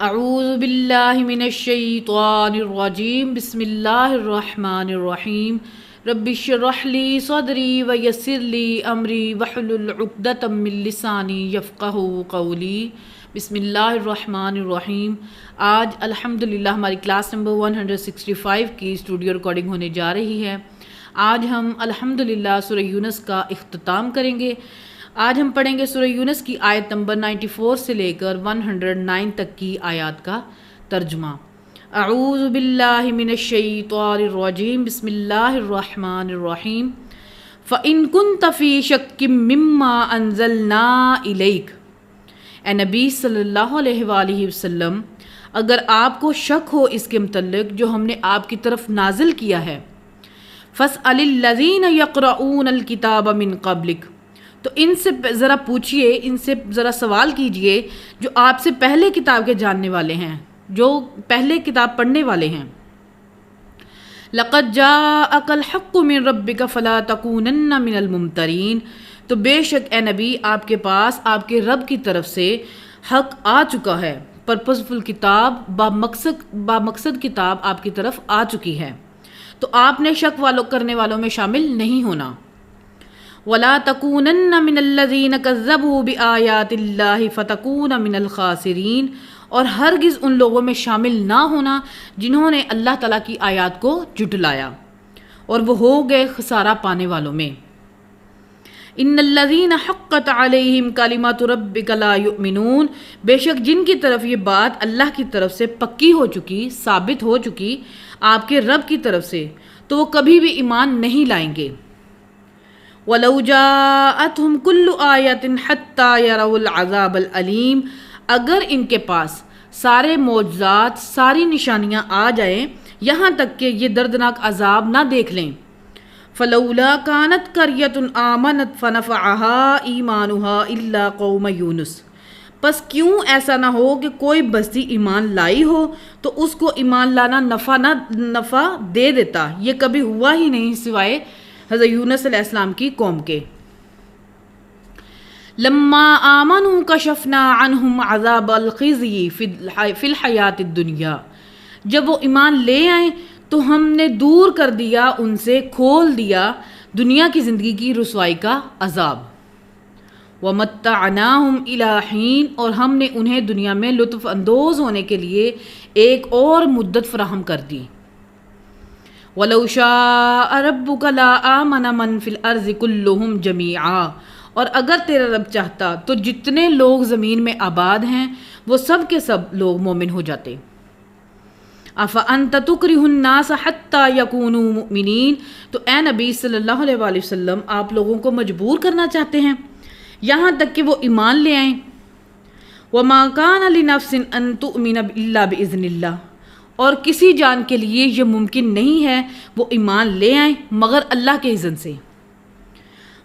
اعوذ باللہ من الشیطان الرجیم بسم اللہ الرحمن الرحیم رب اشرح لی صدری ویسر لی امری واحلل عقدۃ من لسانی یفقہوا قولی۔ بسم اللہ الرحمن الرحیم۔ آج الحمدللہ ہماری کلاس نمبر 165 کی اسٹوڈیو ریکارڈنگ ہونے جا رہی ہے۔ آج ہم الحمدللہ سورہ یونس کا اختتام کریں گے۔ آج ہم پڑھیں گے سورہ یونس کی آیت نمبر 94 سے لے کر 109 تک کی آیات کا ترجمہ۔ اعوذ باللہ من الشیطان الرجیم بسم اللہ الرحمن الرحیم۔ فَإِن كُنْتَ فِي شَكٍّ مِّمَّا أَنزَلْنَا إِلَيْكَ، اے نبی صلی اللہ علیہ وآلہ وسلم، اگر آپ کو شک ہو اس کے متعلق جو ہم نے آپ کی طرف نازل کیا ہے، فَاسْأَلِ الَّذِينَ يَقْرَؤُونَ الْكِتَابَ مِن قَبْلِكَ، تو ان سے ذرا پوچھئے، ان سے ذرا سوال کیجئے جو آپ سے پہلے کتاب کے جاننے والے ہیں، جو پہلے کتاب پڑھنے والے ہیں۔ لَقَدْ جَاءَكَ الْحَقُّ مِن رَبِّكَ فَلَا تَكُونَنَّ مِنَ الْمُمْتَرِينَ، تو بے شک اے نبی آپ کے پاس آپ کے رب کی طرف سے حق آ چکا ہے، پرپزفل کتاب، بامقصد کتاب آپ کی طرف آ چکی ہے، تو آپ نے شک کرنے والوں میں شامل نہیں ہونا۔ وَلَا تَكُونَنَّ مِنَ الَّذِينَ كَذَّبُوا بِآيَاتِ اللَّهِ فَتَكُونَ مِنَ الْخَاسِرِينَ، اور ہرگز ان لوگوں میں شامل نہ ہونا جنہوں نے اللہ تعالیٰ کی آیات کو جھٹلایا، اور وہ ہو گئے خسارہ پانے والوں میں۔ ان الذین حقت علیہم کلمات ربک لا یؤمنون، بے شک جن کی طرف یہ بات اللہ کی طرف سے پکی ہو چکی، ثابت ہو چکی آپ کے رب کی طرف سے، تو وہ کبھی بھی ایمان نہیں لائیں گے۔ وَلَوْ جَاءَتْهُمْ كُلُّ آیَةٍ حَتَّى يَرَوُا الْعَذَابَ الْأَلِيمَ، اگر ان کے پاس سارے معجزات، ساری نشانیاں آ جائیں یہاں تک کہ یہ دردناک عذاب نہ دیکھ لیں۔ فَلَوْلَا كَانَتْ قَرْيَةٌ آمَنَتْ فَنَفَعَهَا إِيمَانُهَا إِلَّا قَوْمَ يُونُسَ، پس کیوں ایسا نہ ہو کہ کوئی بستی ایمان لائی ہو تو اس کو ایمان لانا نفع دے دیتا، یہ کبھی ہوا ہی نہیں سوائے حضرت یونس علیہ السلام کی قوم کے۔ لما آمنوا کشفنا عنہم عذاب الخزی فی الحیات الدنیا، جب وہ ایمان لے آئیں تو ہم نے دور کر دیا ان سے، کھول دیا دنیا کی زندگی کی رسوائی کا عذاب۔ وَمَتَّعْنَاهُمْ إِلَىٰ حِينٍ، اور ہم نے انہیں دنیا میں لطف اندوز ہونے کے لیے ایک اور مدت فراہم کر دی۔ وَلَوْ شَاءَ رَبُّكَ لَآمَنَ مَن فِي الْأَرْضِ كُلُّهُمْ جَمِيعًا، اور اگر تیرا رب چاہتا تو جتنے لوگ زمین میں آباد ہیں وہ سب کے سب لوگ مومن ہو جاتے۔ أَفَأَنْتَ تُكْرِهُ النَّاسَ حَتَّى يَكُونُوا مُؤْمِنِينَ، تو اے نبی صلی اللہ علیہ وآلہ وسلم آپ لوگوں کو مجبور کرنا چاہتے ہیں یہاں تک کہ وہ ایمان لے آئیں۔ وَمَا كَانَ لِنَفْسٍ أَن تُؤْمِنَ إِلَّا بِإِذْنِ اللَّهِ، اور کسی جان کے لیے یہ ممکن نہیں ہے وہ ایمان لے آئیں مگر اللہ کے اذن سے۔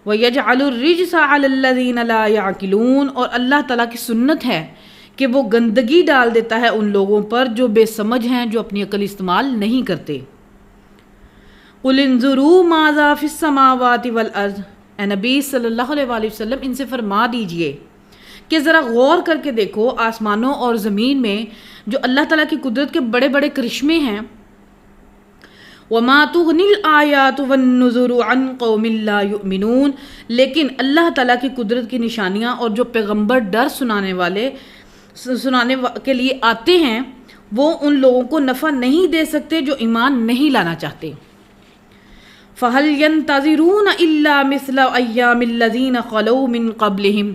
وَيَجْعَلُ الرِّجْسَ عَلَى الَّذِينَ لَا يَعْقِلُونَ، اور اللہ تعالیٰ کی سنت ہے کہ وہ گندگی ڈال دیتا ہے ان لوگوں پر جو بے سمجھ ہیں، جو اپنی عقل استعمال نہیں کرتے۔ قُلِ انظُرُوا مَاذَا فِي السَّمَاوَاتِ وَالْأَرْضِ، اے نبی صلی اللہ علیہ وآلہ وسلم ان سے فرما دیجئے کہ ذرا غور کر کے دیکھو آسمانوں اور زمین میں جو اللہ تعالیٰ کی قدرت کے بڑے بڑے کرشمے ہیں۔ وَمَا تُغْنِي الْآيَاتُ وَالنُّذُرُ عَنْ قَوْمٍ لَا يُؤْمِنُونَ، لیکن اللہ تعالیٰ کی قدرت کی نشانیاں اور جو پیغمبر ڈر سنانے کے لیے آتے ہیں وہ ان لوگوں کو نفع نہیں دے سکتے جو ایمان نہیں لانا چاہتے۔ فَهَلْ يَنْتَظِرُونَ إِلَّا مِثْلَ أَيَّامِ الَّذِينَ خَلَوْا مِن قَبْلِهِمْ،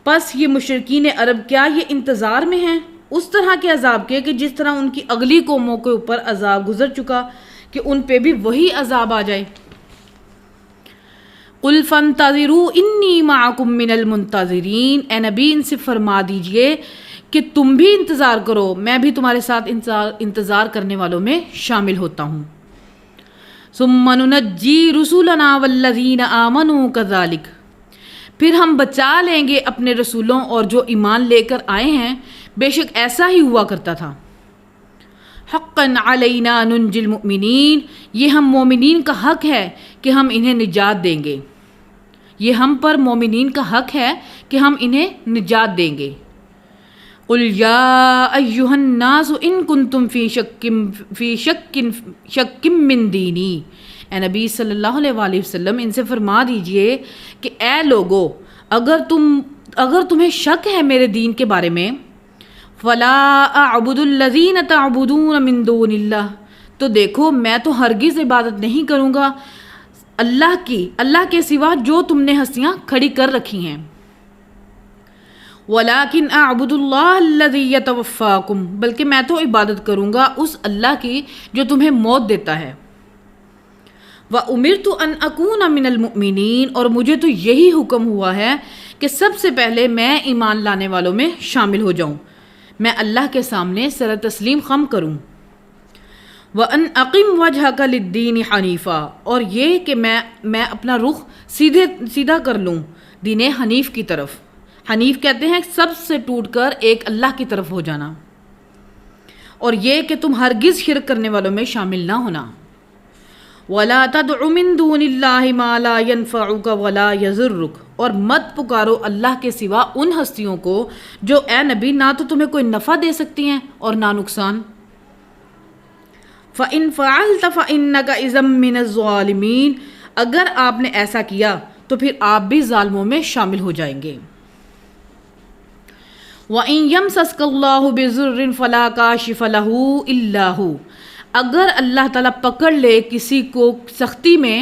پس یہ مشرکین عرب کیا یہ انتظار میں ہیں اس طرح کے عذاب کے کہ جس طرح ان کی اگلی قوموں کے اوپر عذاب گزر چکا کہ ان پہ بھی وہی عذاب آ جائے۔ قُلْ فَانْتَظِرُوا إِنِّي مَعَكُمْ مِنَ الْمُنْتَظِرِينَ، اے نبی ان سے فرما دیجئے کہ تم بھی انتظار کرو، میں بھی تمہارے ساتھ انتظار کرنے والوں میں شامل ہوتا ہوں۔ ثُمَّ نُنَجِّي رُسُلَنَا وَالَّذِينَ آمَنُوا كَذَلِكَ، پھر ہم بچا لیں گے اپنے رسولوں اور جو ایمان لے کر آئے ہیں، بے شک ایسا ہی ہوا کرتا تھا۔ حقاً علینا ننجی المؤمنین، یہ ہم مومنین کا حق ہے کہ ہم انہیں نجات دیں گے، یہ ہم پر مومنین کا حق ہے کہ ہم انہیں نجات دیں گے۔ قل یا ایہا الناس ان کنتم فی شک من دینی، اے نبی صلی اللہ علیہ وآلہ وسلم ان سے فرما دیجئے کہ اے لوگو اگر تمہیں شک ہے میرے دین کے بارے میں، فلا اعبد الذین تعبدون من دون اللہ، تو دیکھو میں تو ہرگز عبادت نہیں کروں گا اللہ کے سوا جو تم نے ہستیاں کھڑی کر رکھی ہیں، ولیکن اعبد اللہ الذی یتوفاکم، بلکہ میں تو عبادت کروں گا اس اللہ کی جو تمہیں موت دیتا ہے، وَأُمِرْتُ أَنْ أَكُونَ مِنَ الْمُؤْمِنِينَ، اور مجھے تو یہی حکم ہوا ہے کہ سب سے پہلے میں ایمان لانے والوں میں شامل ہو جاؤں، میں اللہ کے سامنے سر تسلیم خم کروں، وَأَنْ أَقِمْ وَجْهَكَ لِلدِّينِ حَنِيفًا، اور یہ کہ میں اپنا رخ سیدھا کر لوں دین حنیف کی طرف۔ حنیف کہتے ہیں سب سے ٹوٹ کر ایک اللہ کی طرف ہو جانا، اور یہ کہ تم ہرگز شرک کرنے والوں میں شامل نہ ہونا۔ وَلَا تَدْعُ مِن دُونِ اللَّهِ مَا لَا يَنفَعُكَ وَلَا يَضُرُّكَ، اور مت پکارو اللہ کے سوا ان ہستیوں کو جو اے نبی نہ تو تمہیں کوئی نفع دے سکتی ہیں اور نہ نقصان۔ فَإِن فَعَلْتَ فَإِنَّكَ إِذًا مِّنَ الظَّالِمِينَ، اگر آپ نے ایسا کیا تو پھر آپ بھی ظالموں میں شامل ہو جائیں گے۔ وَإِن يَمْسَسْكَ اللَّهُ بِضُرٍّ فَلَا كَاشِفَ لَهُ إِلَّا هُوَ، اگر اللہ تعالیٰ پکڑ لے کسی کو سختی میں،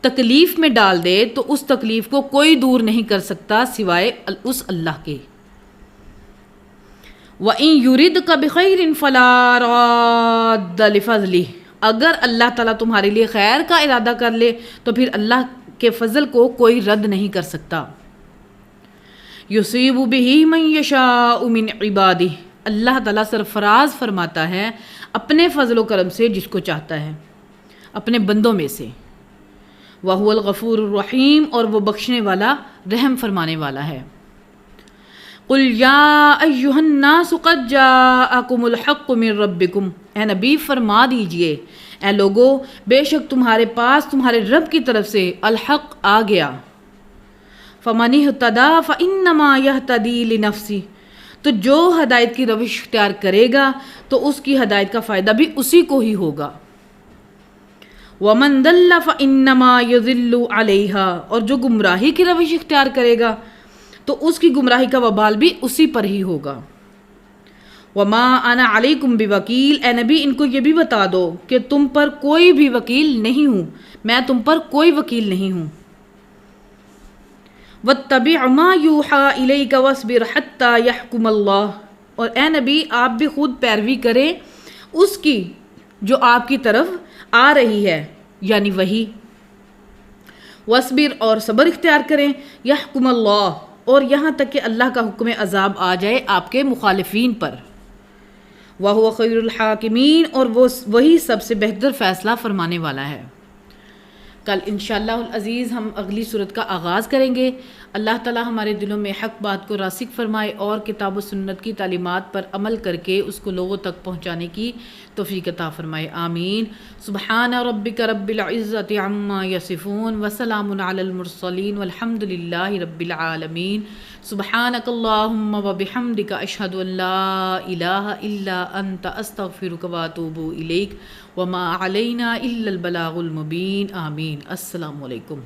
تکلیف میں ڈال دے، تو اس تکلیف کو کوئی دور نہیں کر سکتا سوائے اس اللہ کے۔ وَإِن يُرِدْكَ بِخَيْرٍ فَلَا رَادَّ لِفَضْلِهِ، اگر اللہ تعالیٰ تمہارے لیے خیر کا ارادہ کر لے تو پھر اللہ کے فضل کو کوئی رد نہیں کر سکتا۔ یصیب بہ من یشاء من عبادہ، اللہ تعالیٰ سرفراز فرماتا ہے اپنے فضل و کرم سے جس کو چاہتا ہے اپنے بندوں میں سے، وَهُوَ الْغَفُورُ الرَّحِيمُ، اور وہ بخشنے والا رحم فرمانے والا ہے۔ قُلْ يَا أَيُّهَا النَّاسُ قَدْ جَاءَكُمُ الْحَقُّ مِنْ رَبِّكُمْ، اے نبی فرما دیجئے اے لوگو بے شک تمہارے پاس تمہارے رب کی طرف سے الحق آ گیا۔ فَمَنِ اهْتَدَىٰ فَإِنَّمَا يَهْتَدِي لِنَفْسِهِ، تو جو ہدایت کی روش اختیار کرے گا تو اس کی ہدایت کا فائدہ بھی اسی کو ہی ہوگا۔ وَمَن ضَلَّ فَإِنَّمَا يَضِلُّ عَلَيْهَا، اور جو گمراہی کی روش اختیار کرے گا تو اس کی گمراہی کا وبال بھی اسی پر ہی ہوگا۔ وَمَا أَنَا عَلَيْكُمْ بِوَكِيلٍ، اے نبی ان کو یہ بھی بتا دو کہ تم پر کوئی بھی وکیل نہیں ہوں، میں تم پر کوئی وکیل نہیں ہوں۔ وَاتَّبِعْ مَا يُوحَىٰ إِلَيْكَ وَاصْبِرْ حَتَّىٰ يَحْكُمَ اللَّهُ، اور اے نبی آپ بھی خود پیروی کریں اس کی جو آپ کی طرف آ رہی ہے، یعنی وہی۔ وَاصْبِرْ، اور صبر اختیار کریں، يَحْكُمَ اللَّهُ، اور یہاں تک کہ اللہ کا حکم عذاب آ جائے آپ کے مخالفین پر۔ وَهُوَ خَيْرُ الْحَاكِمِينَ، اور وہی سب سے بہتر فیصلہ فرمانے والا ہے۔ کل انشاءاللہ العزیز ہم اگلی صورت کا آغاز کریں گے۔ اللہ تعالی ہمارے دلوں میں حق بات کو راسخ فرمائے اور کتاب و سنت کی تعلیمات پر عمل کر کے اس کو لوگوں تک پہنچانے کی توفیق عطا فرمائے، آمین۔ سبحان ربک رب العزت عما یصفون وسلام علی المرسلین والحمد للہ رب العالمین۔ سبحانک اللہم وبحمدک اشہد ان لا الہ الا انت استغفرک واتوب الیک وما علینا الا البلاغ المبین، آمین۔ السلام علیکم۔